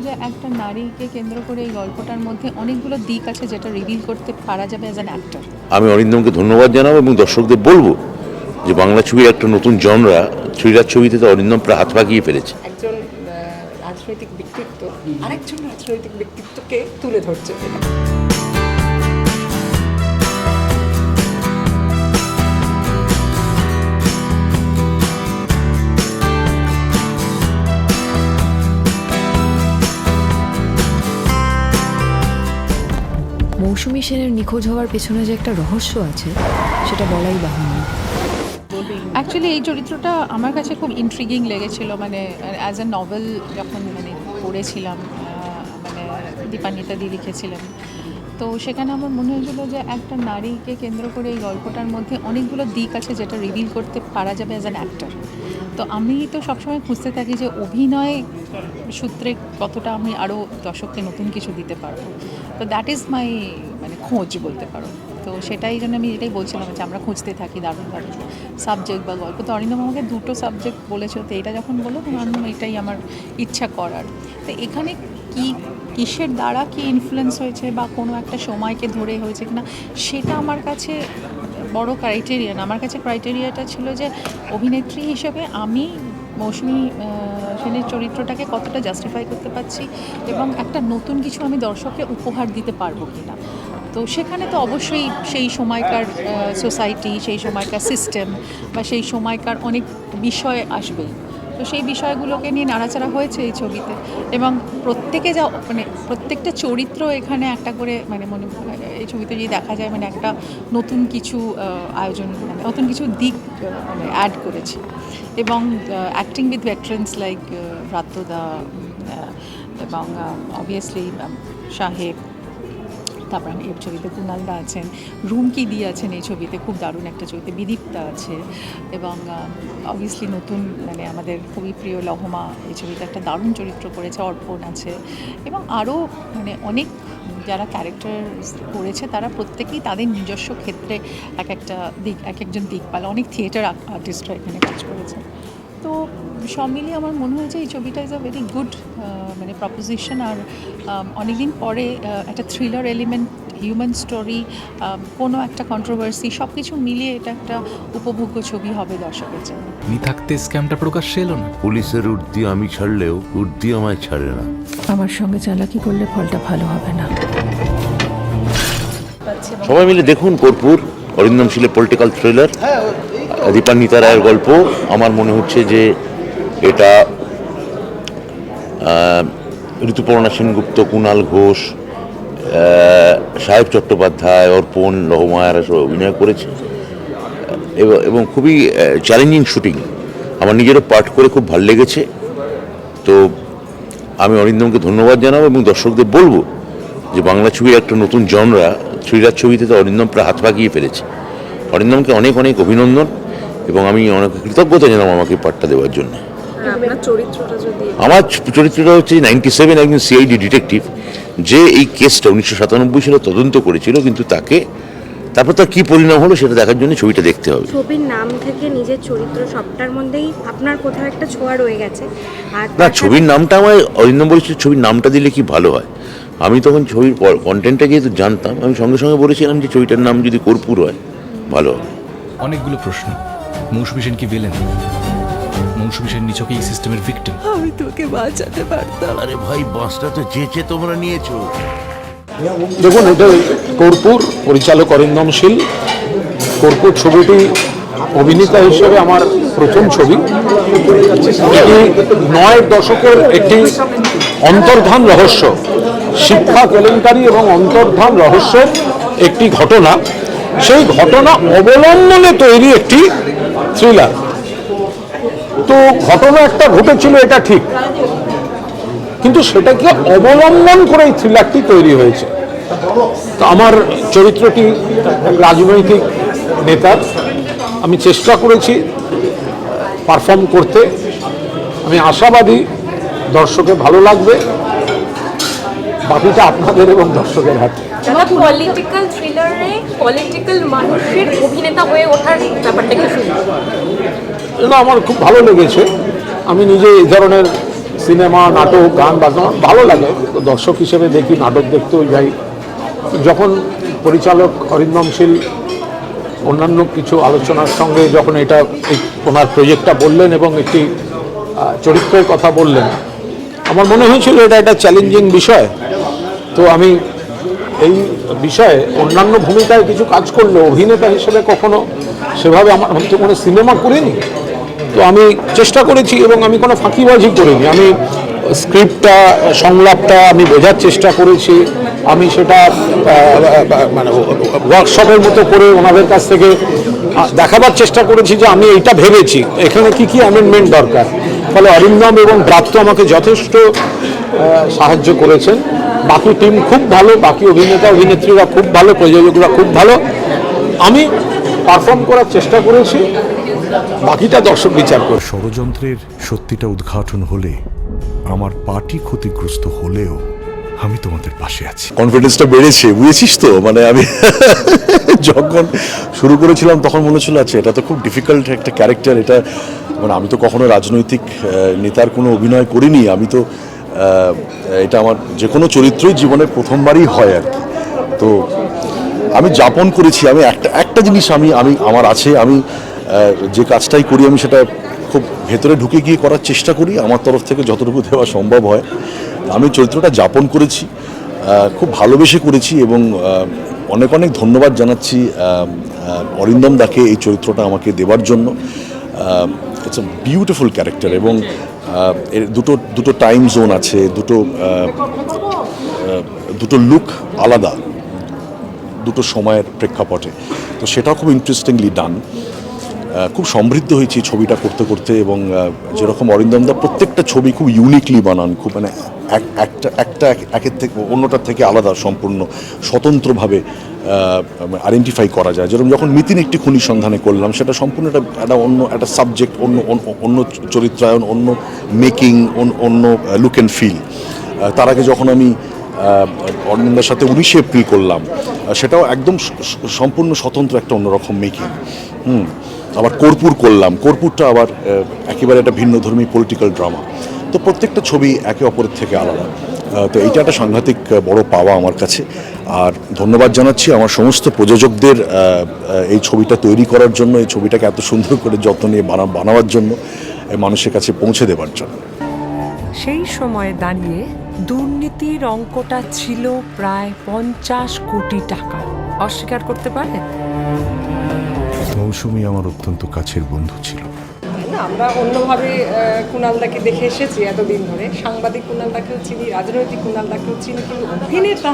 যে একটা নারীকে কেন্দ্র করে এই গল্পটার মধ্যে অনেকগুলো দিক আছে যেটা রিভিল করতে পারা যাবে অ্যাজ অ্যান অ্যাক্টর। আমি অরিন্দমকে ধন্যবাদ জানাবো এবং দর্শকদের বলবো যে বাংলা ছবির একটা নতুন জনরা থ্রিলার ছবিতে তো অরিন্দম প্রায় হাত পাকিয়ে ফেলেছে। একজন রাজনৈতিক ব্যক্তিত্ব আরেকজন রাজনৈতিক ব্যক্তিত্বকে তুলে ধরছে। মৌসুমী সেনের নিখোঁজ হওয়ার পেছনে যে একটা রহস্য আছে সেটা বলাই বাহুল্য। অ্যাকচুয়ালি এই চরিত্রটা আমার কাছে খুব ইন্ট্রিগিং লেগেছিল, মানে অ্যাজ এ নভেল যখন মানে পড়েছিলাম, মানে দীপান্বিতা দি লিখেছিলেন, তো সেখানে আমার মনে হয়েছিল যে একটা নারীকে কেন্দ্র করে এই গল্পটার মধ্যে অনেকগুলো দিক আছে যেটা রিভিল করতে পারা যাবে অ্যাজ অ্যান অ্যাক্টর। তো আমি তো সবসময় খুঁজতে থাকি যে অভিনয় সূত্রে কতটা আমি আরও দর্শককে নতুন কিছু দিতে পারবো। তো দ্যাট ইজ মাই মানে খোঁজ বলতে পারো। তো সেটাই জন্য আমি এটাই বলছিলাম যে আমরা খুঁজতে থাকি দারুণ দারুণ সাবজেক্ট বা গল্প। তো অরিন্দম আমাকে দুটো সাবজেক্ট বলেছো, তো এটা যখন বলো তো আমি এটাই আমার ইচ্ছা করার। তো এখানে কি কিসের দ্বারা কি ইনফ্লুয়েন্স হয়েছে বা কোনো একটা সময়কে ধরে হয়েছে কিনা সেটা আমার কাছে বড় ক্রাইটেরিয়া না। আমার কাছে ক্রাইটেরিয়াটা ছিল যে অভিনেত্রী হিসেবে আমি মৌসুমী সেনের চরিত্রটাকে কতটা জাস্টিফাই করতে পারছি এবং একটা নতুন কিছু আমি দর্শককে উপহার দিতে পারবো কিনা। তো সেখানে তো অবশ্যই সেই সময়কার সোসাইটি, সেই সময়কার সিস্টেম বা সেই সময়কার অনেক বিষয় আসবেই। তো সেই বিষয়গুলোকে নিয়ে নাড়াচাড়া হয়েছে এই ছবিতে এবং প্রত্যেকে যা মানে প্রত্যেকটা চরিত্র এখানে একটা করে মানে এই ছবিতে যদি দেখা যায় মানে একটা নতুন কিছু আয়োজন মানে নতুন কিছু দিক মানে অ্যাড করেছে। এবং অ্যাক্টিং উইথ ভেটারেন্স লাইক ব্রাত্যদা এবং অবভিয়াসলি সাহেব, তারপর এই ছবিতে কুনালদা আছেন, রুমকি দি আছেন এই ছবিতে, খুব দারুণ একটা ছবিতে বিদীপ্তা আছে এবং অবভিয়াসলি নতুন মানে আমাদের খুবই প্রিয় লহমা এই ছবিতে একটা দারুণ চরিত্র করেছে, অর্পণ আছে এবং আরও মানে অনেক যারা ক্যারেক্টার করেছে তারা প্রত্যেকেই তাদের নিজস্ব ক্ষেত্রে এক একটা দিক এক একজন দিকপাল, অনেক থিয়েটার আর্টিস্টরা এখানে কাজ করেছে। তো সব মিলিয়ে আমার মনে হয়েছে এই ছবিটা ইজ আ ভেরি গুড মানে প্রপোজিশন। আর অনেকদিন পরে একটা থ্রিলার এলিমেন্ট, হিউম্যান স্টোরি, কোনো একটা কন্ট্রোভার্সি সব কিছু মিলিয়ে এটা একটা উপভোগ্য ছবি হবে দর্শকের জন্য। নি থাকতে স্ক্যামটা প্রকাশ্যে এলো না। পুলিশের উর্দি আমি ছাড়লেও উর্দি আমায় ছাড়ে না। আমার সঙ্গে চালাকি করলে ফলটা ভালো হবে না। সবাই মিলে দেখুন কর্পূর, অরিন্দম শীলের পলিটিক্যাল থ্রিলার, দীপান্বিতা রায়ের গল্প। আমার মনে হচ্ছে যে এটা ঋতুপর্ণা সেনগুপ্ত, কুণাল ঘোষ, সাহেব চট্টোপাধ্যায়, অর্পণ, লহমায়ারা সব অভিনয় করেছে এবং খুবই চ্যালেঞ্জিং শুটিং। আমার নিজেরও পাঠ করে খুব ভালো লেগেছে। তো আমি অরিন্দমকে ধন্যবাদ জানাবো এবং দর্শকদের বলবো যে বাংলা ছবির একটা নতুন জনরা থ্রিলার ছবিতে তো অরিন্দম প্রায় হাত পাকিয়ে ফেলেছে। অরিন্দমকে অনেক অনেক অভিনন্দন এবং আমি অনেক কৃতজ্ঞতা জানাবো আমাকে পাঠটা দেওয়ার জন্য। আমার চরিত্রটা হচ্ছে 97 একজন সিআইডি ডিটেকটিভ যে এই কেসটা 1997 সালে তদন্ত করেছিল, কিন্তু তারপর তার কী পরিণাম হলো সেটা দেখার জন্য ছবিটা দেখতে হবে। ছবির নাম থেকে নিজের চরিত্র সবটার মধ্যেই আপনার কোথাও একটা ছোঁয়া রয়ে গেছে। আর না, ছবির নামটা আমায় অরিন্দম বলেছিল ছবির নামটা দিলে কি ভালো হয়। আমি তখন ছবির কন্টেন্টটা যেহেতু জানতাম, আমি সঙ্গে সঙ্গে বলেছিলাম যে ছবিটার নাম যদি কর্পূর হয় ভালো হয়। অনেকগুলো প্রশ্ন। মৌসুমী সেন কি ভিলেন? মৌসুমী সেন নিছকে এই সিস্টেমের ভিকটিম। আমি তোকে বাঁচাতে পারতাম। আরে ভাই, বাসটা তো চেঁচে তোমরা নিয়েছো। দেখুন, এটা কর্পূর, পরিচালক অরিন্দম শীল। কর্পূর ছবিটি অভিনেতা হিসেবে আমার প্রথম ছবি। এটি 9 দশকের একটি অন্তর্ধান রহস্য, শিক্ষা কেলেঙ্কারি এবং অন্তর্ধান রহস্যের একটি ঘটনা। সেই ঘটনা অবলম্বনে তৈরি একটি থ্রিলার। তো ঘটনা একটা ঘটেছিল, এটা ঠিক, কিন্তু সেটাকে অবলম্বন করে এই থ্রিলারটি তৈরি হয়েছে। তো আমার চরিত্রটি রাজনৈতিক নেতার। আমি চেষ্টা করেছি পারফর্ম করতে। আমি আশাবাদী দর্শকের ভালো লাগবে। বাকিটা আপনাদের এবং দর্শকের হাতে। পলিটিক্যাল থ্রিলারে পলিটিক্যাল মানুষের অভিনেতা হয়ে ওঠার ব্যাপারটা কি শুনি? না, আমার খুব ভালো লেগেছে। আমি নিজে এই ধরনের সিনেমা, নাটক, গান বাজনা আমার ভালো লাগে, তো দর্শক হিসেবে দেখি, নাটক দেখতেও যাই। যখন পরিচালক অরিন্দম শীল অন্যান্য কিছু আলোচনার সঙ্গে যখন এটা ওনার প্রজেক্টটা বললেন এবং একটি চরিত্রের কথা বললেন, আমার মনে হয়েছিল এটা একটা চ্যালেঞ্জিং বিষয়। তো আমি এই বিষয়ে অন্যান্য ভূমিকায় কিছু কাজ করলে অভিনেতা হিসেবে কখনো সেভাবে আমার হয়তো কোনো সিনেমা করিনি। তো আমি চেষ্টা করেছি এবং আমি কোনো ফাঁকিবাজি করিনি। আমি স্ক্রিপ্টটা, সংলাপটা আমি বোঝার চেষ্টা করেছি। আমি সেটা মানে ওয়ার্কশপের মতো করে ওনাদের কাছ থেকে দেখাবার চেষ্টা করেছি যে আমি এইটা ভেবেছি, এখানে কি কি অ্যামেন্ডমেন্ট দরকার। ফলে অরিন্দম এবং প্রাপ্ত আমাকে যথেষ্ট সাহায্য করেছেন। বাকি টিম খুব ভালো, বাকি অভিনেতা অভিনেত্রীরা খুব ভালো, প্রযোজকরা খুব ভালো। আমি পারফর্ম করার চেষ্টা করেছি, বাকিটা দর্শক বিচার করে। ষড়যন্ত্রের সত্যিটা উদ্ঘাটন হলে আমার পার্টি ক্ষতিগ্রস্ত হলেও আমি তোমাদের পাশে আছি। কনফিডেন্সটা বেড়েছে, বুঝেছিস তো। মানে আমি যখন শুরু করেছিলাম তখন মনে হচ্ছিল আচ্ছা এটা তো খুব ডিফিকাল্ট একটা ক্যারেক্টার, এটা মানে আমি তো কখনো রাজনৈতিক নেতার কোনো অভিনয় করিনি। আমি তো এটা আমার যে কোনো চরিত্রই জীবনের প্রথমবারই হয় আর কি। তো আমি যাপন করেছি। আমি একটা জিনিস আমি আমার আছে, আমি যে কাজটাই করি আমি সেটা খুব ভেতরে ঢুকে গিয়ে করার চেষ্টা করি, আমার তরফ থেকে যতটুকু দেওয়া সম্ভব হয়। আমি চরিত্রটা যাপন করেছি, খুব ভালোবেসে করেছি এবং অনেক অনেক ধন্যবাদ জানাচ্ছি অরিন্দম দাকে এই চরিত্রটা আমাকে দেওয়ার জন্য। ইটস আ বিউটিফুল ক্যারেক্টার এবং এর দুটো টাইম জোন আছে, দুটো লুক আলাদা, দুটো সময়ের প্রেক্ষাপটে। তো সেটাও খুব ইন্টারেস্টিংলি ডান। খুব সমৃদ্ধ হয়েছি ছবিটা করতে করতে এবং যেরকম অরিন্দম দা প্রত্যেকটা ছবি খুব ইউনিকলি বানান, খুব মানে একটা একের থেকে অন্যটার থেকে আলাদা, সম্পূর্ণ স্বতন্ত্রভাবে আইডেন্টিফাই করা যায়। যেরকম যখন মিতিন একটি খুনি সন্ধানে করলাম, সেটা সম্পূর্ণ একটা অন্য একটা সাবজেক্ট, অন্য চরিত্রায়ন, অন্য মেকিং, অন্য লুক অ্যান্ড ফিল। তার আগে যখন আমি অরিন্দমের সাথে 19 এপ্রিল করলাম, সেটাও একদম সম্পূর্ণ স্বতন্ত্র একটা অন্যরকম মেকিং। আবার কর্পূর করলাম, কর্পূরটা আবার একেবারে একটা ভিন্নধর্মী পলিটিক্যাল ড্রামা। তো প্রত্যেকটা ছবি একে অপরের থেকে আলাদা। তো এইটা একটা সাংঘাতিক বড় পাওয়া আমার কাছে। আর ধন্যবাদ জানাচ্ছি আমার সমস্ত প্রযোজকদের এই ছবিটা তৈরি করার জন্য, এই ছবিটাকে এত সুন্দর করে যত্ন নিয়ে বানাবার জন্য, মানুষের কাছে পৌঁছে দেওয়ার জন্য। সেই সময়ে দাঁড়িয়ে দুর্নীতির অঙ্কটা ছিল প্রায় 50 কোটি টাকা। অস্বীকার করতে পারে মৌসুমী আমার অত্যন্ত কাছের বন্ধু ছিল। না, আমরা অন্যভাবে কুণালদাকে দেখে এসেছি এতদিন ধরে। সাংবাদিক কুণালদাকেও চিনি, রাজনৈতিক কুণালদাকেও চিনি, কিন্তু অভিনেতা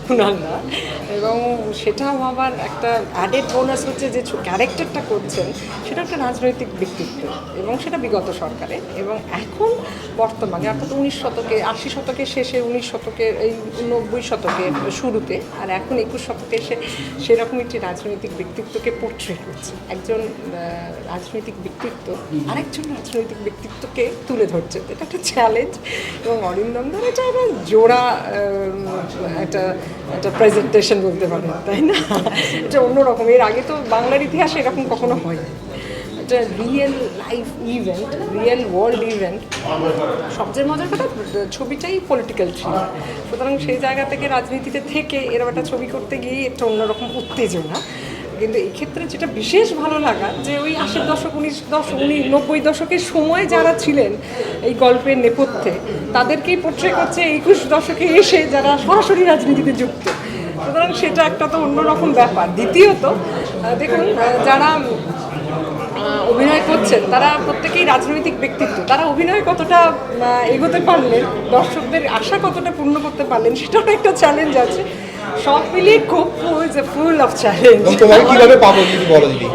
কুণালদা, এবং সেটাও আবার একটা অ্যাডেড বোনাস হচ্ছে যে ক্যারেক্টারটা করছেন সেটা একটা রাজনৈতিক ব্যক্তিত্ব, এবং সেটা বিগত সরকারে এবং এখন বর্তমানে, অর্থাৎ 19 শতকে, 80 শতকের শেষে, 19 শতকের এই 90 শতকের শুরুতে, আর এখন 21 শতকে এসে সেরকম একটি রাজনৈতিক ব্যক্তিত্বকে পোর্ট্রে করছে। একজন রাজনৈতিক ব্যক্তিত্ব আরেকজন রাজনৈতিক ব্যক্তিত্বকে তুলে ধরছে, এটা একটা চ্যালেঞ্জ। এবং অরিন্দম দার এটা একটা জোড়া একটা প্রেজেন্টেশন বলতে পারেন, তাই না? এটা অন্যরকম, এর আগে তো বাংলার ইতিহাসে এরকম কখনো হয়নি। এটা real life event, real world event. সবচেয়ে মজার কথা, ছবিটাই পলিটিক্যাল থ্রিলার, সুতরাং সেই জায়গা থেকে রাজনীতিতে থেকে এরকম একটা ছবি করতে গিয়ে একটা অন্যরকম উত্তেজনা। কিন্তু এই ক্ষেত্রে যেটা বিশেষ ভালো লাগা, যে ওই 80 দশক, 90 দশকের সময় যারা ছিলেন এই গল্পের নেপথ্যে, তাদেরকেই পোর্ট্রে করছে 21 দশকে এসে যারা সরাসরি রাজনীতিতে যুক্ত। সুতরাং সেটা একটা তো অন্যরকম ব্যাপার। দ্বিতীয়ত দেখুন, যারা অভিনয় করছেন তারা প্রত্যেকেই রাজনৈতিক ব্যক্তিত্ব। তারা অভিনয় কতটা এগোতে পারলেন, দর্শকদের আশা কতটা পূর্ণ করতে পারলেন, সেটাও একটা চ্যালেঞ্জ আছে। সব মিলিয়ে খুব ফুল অফ চ্যালেঞ্জ। কিভাবে পাবো যদি বলো দিদি?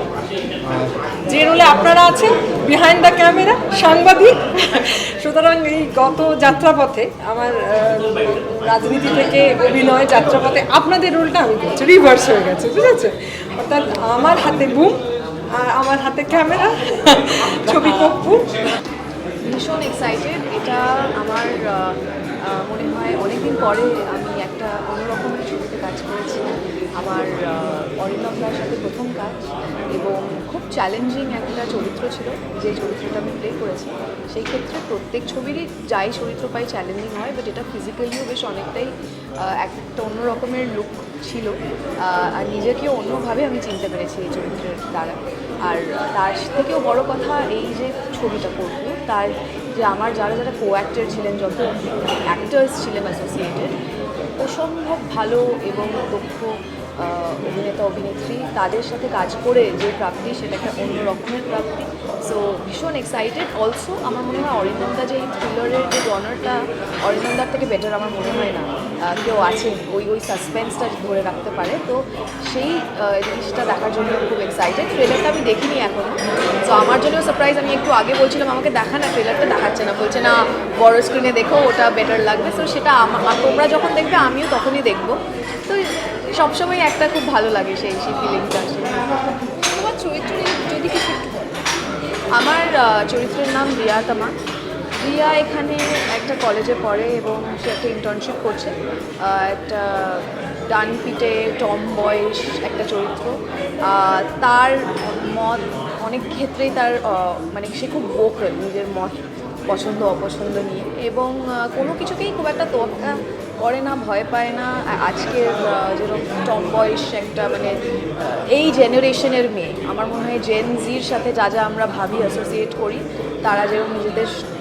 যে রোলে আপনারা আছেন, বিহাইন্ড দ্য ক্যামেরা, সাংবাদিক। সুতরাং এই গত যাত্রাপথে আমার রাজনীতি থেকে অভিনয় যাত্রাপথে আপনাদের রোলটা আমি করছি, রিভার্স হয়ে গেছে, বুঝেছেন? অর্থাৎ আমার হাতে বুম আর আমার হাতে ক্যামেরা, ছবি কপ্পু। ভীষণ এক্সাইটেড। এটা আমার মনে হয় অনেকদিন পরে আমি একটা অন্যরকমের ছবিতে কাজ করেছি। আমার অরিন্দম দার সাথে প্রথম কাজ, এবং খুব চ্যালেঞ্জিং একটা চরিত্র ছিল যে চরিত্রটা আমি প্লে করেছি। সেই ক্ষেত্রে প্রত্যেক ছবিরই যাই চরিত্র পাই চ্যালেঞ্জিং হয়, বাট এটা ফিজিক্যালিও বেশ অনেকটাই একটা অন্য রকমের লুক ছিল, আর নিজেকেও অন্যভাবে আমি চিনতে পেরেছি এই চরিত্রের দ্বারা। আর তার থেকেও বড় কথা, এই যে ছবিটা করব তার যে আমার যারা যারা কো অ্যাক্টর ছিলেন, যত অ্যাক্টার্স ছিলেন অ্যাসোসিয়েটেড, অসম্ভব ভালো এবং দক্ষ অভিনেতা অভিনেত্রী, তাদের সাথে কাজ করে যে প্রাপ্তি, সেটা একটা অন্য রকমের প্রাপ্তি। সো ভীষণ এক্সাইটেড। অলসো আমার মনে হয় অরিন্দমদা যে এই থ্রিলারের যে জনারটা, অরিন্দমদার থেকে বেটার আমার মনে হয় না কেউ আছেন ওই সাসপেন্সটা ধরে রাখতে পারে। তো সেই জিনিসটা দেখার জন্য খুব এক্সাইটেড। ট্রেলারটা আমি দেখিনি এখনও, তো আমার জন্য সারপ্রাইজ। আমি একটু আগে বলছিলাম আমাকে দেখা না, ট্রেলারটা দেখাচ্ছে না, বলছে না বড় স্ক্রিনে দেখো, ওটা বেটার লাগবে। সো সেটা তোমরা যখন দেখবে আমিও তখনই দেখবো। তো সবসময় একটা খুব ভালো লাগে সেই ফিলিংটা আসে। তোমার চরিত্র যদি কিছু একটু বলো। আমার চরিত্রের নাম রিয়া তামা। রিয়া এখানে একটা কলেজে পড়ে এবং সে একটা ইন্টার্নশিপ করছে। একটা ডান পিটে টম বয়েস একটা চরিত্র। তার মত অনেক ক্ষেত্রেই তার মানে সে খুব ভোকাল নিজের মত পছন্দ অপছন্দ নিয়ে, এবং কোনো কিছুকেই খুব একটা তোয়াক্কা করে না, ভয় পায় না। আজকের যেরকম টম বয়েস একটা মানে এই জেনারেশনের মেয়ে, আমার মনে হয় জেন জির সাথে যা যা আমরা ভাবি অ্যাসোসিয়েট করি, তারা যেরকম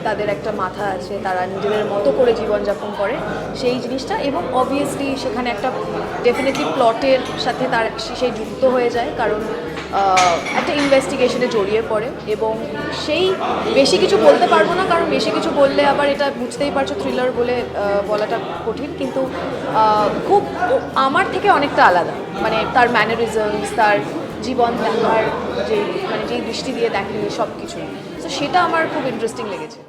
তাদের একটা মাথা আছে, তারা নিজেদের মতো করে জীবনযাপন করে, সেই জিনিসটা। এবং অবভিয়াসলি সেখানে একটা ডেফিনেটলি প্লটের সাথে সে যুক্ত হয়ে যায়, কারণ একটা ইনভেস্টিগেশনে জড়িয়ে পড়ে। এবং সেই বেশি কিছু বলতে পারবো না, কারণ বেশি কিছু বললে আবার এটা বুঝতেই পারছো থ্রিলার বলে বলাটা কঠিন, কিন্তু খুব আমার থেকে অনেকটা আলাদা। মানে তার ম্যানারিজমস, তার জীবন দেখার যে মানে যেই দৃষ্টি দিয়ে দেখে সব কিছু, তো সেটা আমার খুব ইন্টারেস্টিং লেগেছে।